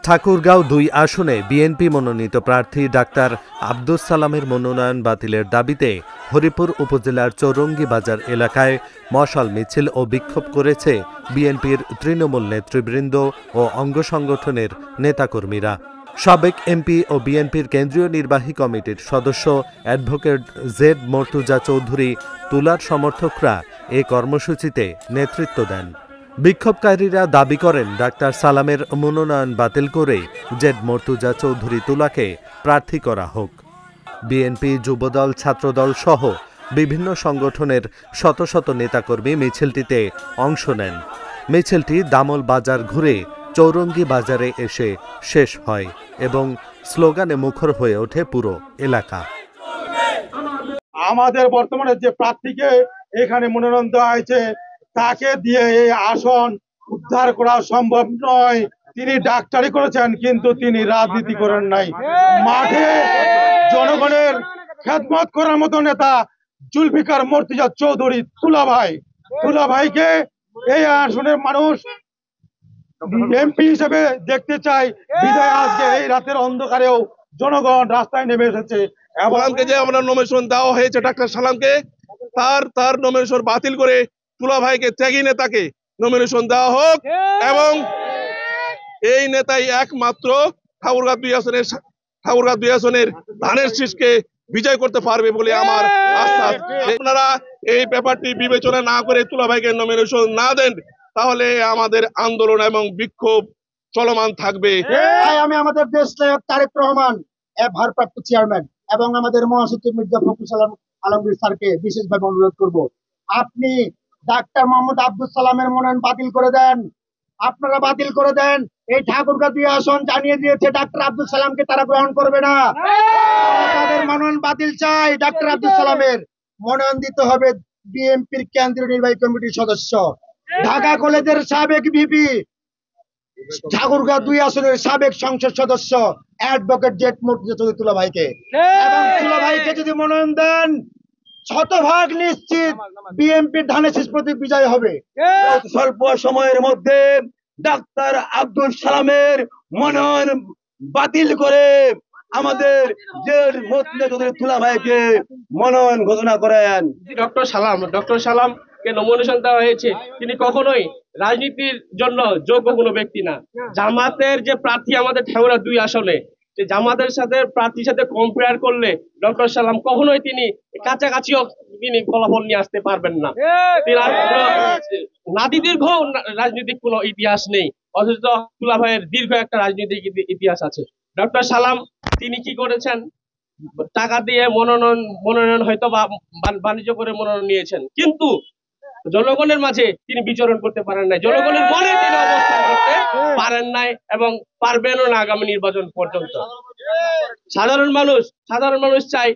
ঠাকুরগাঁও ২ আসনে বিএনপি মনোনীত প্রার্থী ডাক্তার আব্দুস সালামের মনোনয়ন বাতিলের দাবিতে হরিপুর উপজেলার চৌরঙ্গী বাজার এলাকায় মশাল মিছিল ও বিক্ষোভ করেছে বিএনপির তৃণমূল নেতৃবৃন্দ ও অঙ্গ সংগঠনের নেতাকর্মীরা। সাবেক এমপি ও বিএনপির কেন্দ্রীয় নির্বাহী কমিটির সদস্য অ্যাডভোকেট জেড মর্তুজা চৌধুরী তুলার সমর্থকরা এ কর্মসূচিতে নেতৃত্ব দেন। বিক্ষোভকারীরা দাবি করেন ডাক্তার সালামের মনোনয়ন বাতিল করে জেড মর্তুজা চৌধুরী তুলাকে প্রার্থী করা হোক। বিএনপি, যুবদল, ছাত্রদল সহ বিভিন্ন সংগঠনের শত শত নেতাকর্মী মিছিলটিতে অংশ নেন। মিছিলটি দামল বাজার ঘুরে চৌরঙ্গী বাজারে এসে শেষ হয় এবং স্লোগানে মুখর হয়ে ওঠে পুরো এলাকা। আমাদের বর্তমানে যে প্রার্থীকে এখানে মনোনয়ন দেওয়া হয়েছে তাকে দিয়ে এই আসন উদ্ধার করা সম্ভব নয়। তিনি ডাক্তারি করেছেন কিন্তু তিনি রাজনীতি করেন নাই। মাঠে জনগণের খেদমত করার মতো নেতা জুলফিকার মর্তুজা চৌধুরী তুলা ভাইকে এই আসনের মানুষ এমপি হিসেবে দেখতে চাই। বিদায় আজকে এই রাতের অন্ধকারেও জনগণ রাস্তায় নেমে এসেছে এবং যে আমরা নমিনেশন দেওয়া হয়েছে ডাক্তার সালামকে, তার নমিনেশন বাতিল করে তুলা ভাইকে ত্যাগী নেতাকে নমিনেশন দেওয়া হোক এবং এই নেতাই একমাত্র ঠাকুরগাঁও ২ আসনের ধানের শীষকে বিজয় করতে পারবে বলে আমার আস্থা। আপনারা এই ব্যাপারটি বিবেচনা না করে তুলা ভাইকে নমিনেশন না দেন তাহলে আমাদের আন্দোলন এবং বিক্ষোভ চলমান থাকবে। আমি আমাদের দেশ নায়ক তারেক রহমান ভারপ্রাপ্ত চেয়ারম্যান এবং আমাদের মহাসচিব মির্জা ফখরুল আলমগীর স্যারকে বিশেষভাবে অনুরোধ করব, আপনি ডাক্তার মোহাম্মদ আব্দুস সালামের মনোনয়ন বাতিল করে দেন। আপনারা বাতিল করে দেন। এই ঠাকুরগাঁও ২ আসন জানিয়ে দিয়েছে ডাক্তার আব্দুস সালামকে তারা গ্রহণ করবে না। তাদের মনোনয়ন বাতিল চাই। ডাক্তার আব্দুস সালামের মনোনয়ন দিতে হবে বিএনপির কেন্দ্রীয় নির্বাহী কমিটির সদস্য, ঢাকা কলেজের সাবেক ভিপি, ঠাকুরগাঁও ২ আসনের সাবেক সংসদ সদস্য অ্যাডভোকেট জেড মর্তুজা চৌধুরী তুলা ভাইকে। এবং তুলা ভাইকে যদি মনোনয়ন দেন শতভাগ নিশ্চিত বিএনপির ধানের শীষ প্রতীক বিজয় হবে। স্বল্প সময়ের মধ্যে ডাক্তার আব্দুল সালামের মনোনয়ন বাতিল করে আমাদের জেড মর্তুজা চৌধুরী তুলা ভাইকে মনোনয়ন ঘোষণা করেন। ডক্টর সালামকে নমিনেশন দেওয়া হয়েছে, তিনি কখনোই রাজনীতির জন্য যোগ্য কোনো ব্যক্তি না। জামাতের যে প্রার্থী আমাদের ঠাকুরগাঁও ২ আসনে, যে জামাতের সাথে প্রার্থীর সাথে কম্পেয়ার করলে ডক্টর সালাম কখনোই তিনি কাছাকাছিও তিনি ফলাফল নিয়ে আসতে পারবেন না। নাদিদীর্ঘ রাজনৈতিক কোনো ইতিহাস নেই, অথচ তুলা ভাইয়ের দীর্ঘ একটা রাজনৈতিক ইতিহাস আছে। ডক্টর সালাম তিনি কি করেছেন, টাকা দিয়ে মনোনয়ন হয়তো বাণিজ্য করে মনোনয়ন নিয়েছেন, কিন্তু জনগণের মাঝে তিনি বিচরণ করতে পারেন নাই, জনগণের মনে তিনি অবস্থান করতে পারেন নাই এবং পারবেনও না আগামী নির্বাচন পর্যন্ত। সাধারণ মানুষ চাই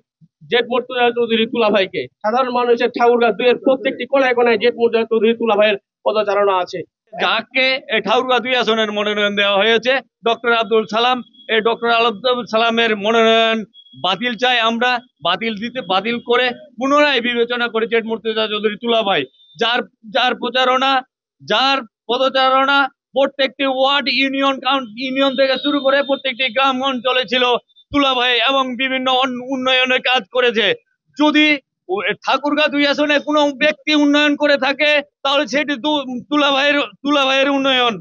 জেড মর্তুজা চৌধুরী তুলা ভাইকে। সাধারণ মানুষের ঠাকুরগাঁও ২ এর প্রত্যেকটি কোনায় কোনায় জেড মর্তুজা চৌধুরী তুলা ভাইয়ের পদচারণা আছে। যাকে ঠাকুরগাঁও ২ আসনের মনোনয়ন দেওয়া হয়েছে ডক্টর আব্দুল সালাম, এই ডক্টর আব্দুল সালামের মনোনয়ন বাতিল চাই আমরা। বাতিল করে পুনরায় বিবেচনা করে জেড মর্তুজা চৌধুরী তুলা ভাই, যার পদচারণা প্রত্যেকটি ওয়ার্ড ইউনিয়ন থেকে শুরু করে প্রত্যেকটি গ্রাম অঞ্চলে ছিল তুলা ভাই এবং বিভিন্ন উন্নয়নের কাজ করেছে। যদি ঠাকুরগাঁও ২ আসনে কোনো ব্যক্তি উন্নয়ন করে থাকে তাহলে সেটি তুলা ভাইয়ের উন্নয়ন।